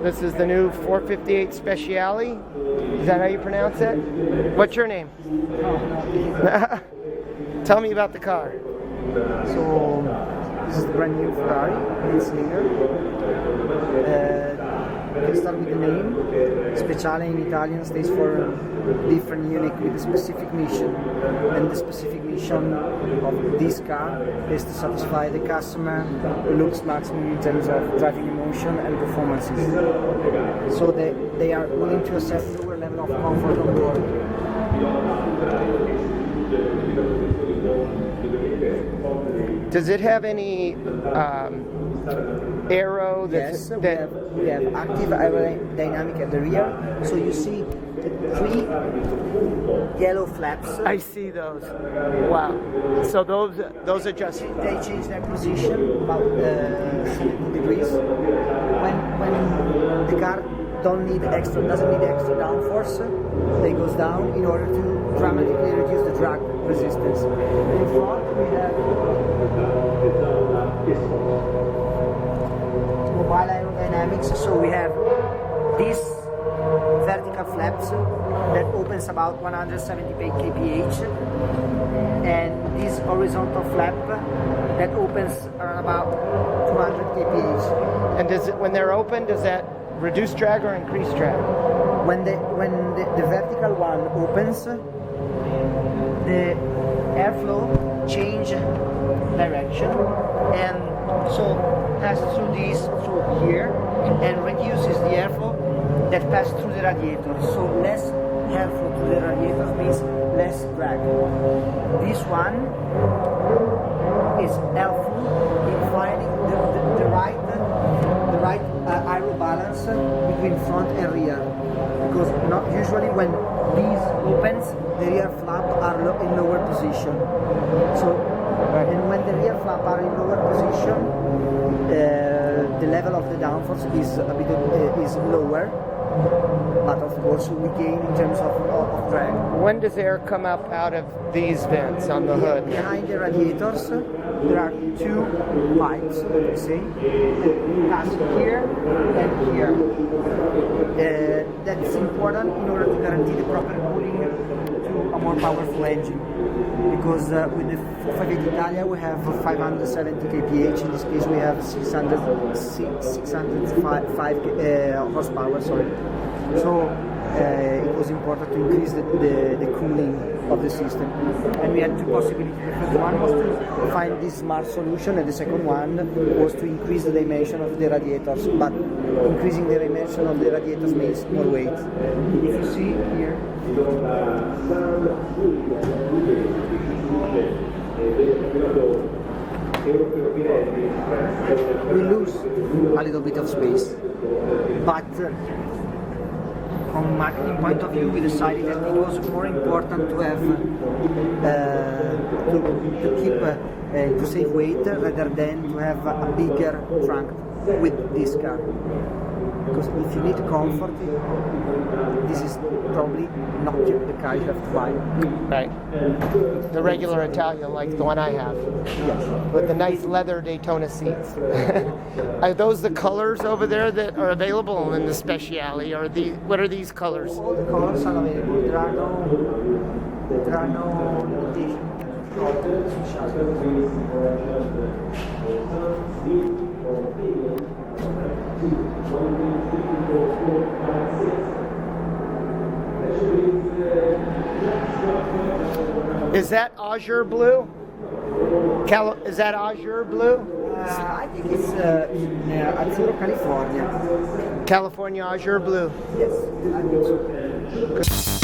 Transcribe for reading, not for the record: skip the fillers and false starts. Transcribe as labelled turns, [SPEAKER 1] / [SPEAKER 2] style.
[SPEAKER 1] This is the new 458 Especiale. Is that how you pronounce it? What's your name? Tell me about the car.
[SPEAKER 2] So this is the brand new Ferrari, 8-cylinder. Let's start with the name. Speciale in Italian stands for different, unique, with a specific mission. And the specific mission of this car is to satisfy the customer looks maximum in terms of driving emotion and performances. So they are willing to accept lower level of comfort on board.
[SPEAKER 1] Does it have any aero?
[SPEAKER 2] Yes, we have active aerodynamic at the rear. So you see the 3 yellow flaps.
[SPEAKER 1] I see those. Wow. So those adjust.
[SPEAKER 2] They change their position about 70 degrees. When the car doesn't need extra downforce, they goes down in order to dramatically reduce the drag resistance. In front we have mobile aerodynamics, so we have these vertical flaps that opens about 170 kph, and this horizontal flap that opens around about 200 kph.
[SPEAKER 1] And when they're open, does that reduce drag or increase drag?
[SPEAKER 2] When the vertical one opens, the airflow change direction, and so passes through here and reduces the airflow that passes through the radiator. So less airflow to the radiator means less drag. This one is helpful in finding the right aero balance between front and rear, because not usually when these opens, the rear flap are in lower position. So, and when the rear flap are in lower position, the level of the downforce is a bit is lower, but of course we gain in terms of drag.
[SPEAKER 1] When does air come up out of these vents on the hood?
[SPEAKER 2] Behind the radiators, there are 2 pipes, let me say, that pass here and here. That's important in order to guarantee the proper cooling to a more powerful engine. Because with the 458 Italia we have 570 kph, in this case we have 605 horsepower, sorry. So it was important to increase the cooling of the system. And we had 2 possibilities. The first one was to find this smart solution, and the second one was to increase the dimension of the radiators. But increasing the dimension of the radiators means more weight. If you see here, we lose a little bit of space, but from a marketing point of view, we decided that it was more important to have to save weight rather than to have a bigger trunk with this car. Because if you need comfort, this is probably not the car you have to buy.
[SPEAKER 1] Right. The regular Italia, like the one I have.
[SPEAKER 2] Yes.
[SPEAKER 1] With the nice leather Daytona seats. Are those the colors over there that are available in the Speciale? What are these colors?
[SPEAKER 2] All the colors are available. There are no limitations.
[SPEAKER 1] Is that azure blue? Is that azure blue?
[SPEAKER 2] I think it's Azzurro, California.
[SPEAKER 1] California azure blue.
[SPEAKER 2] Yes, I think so.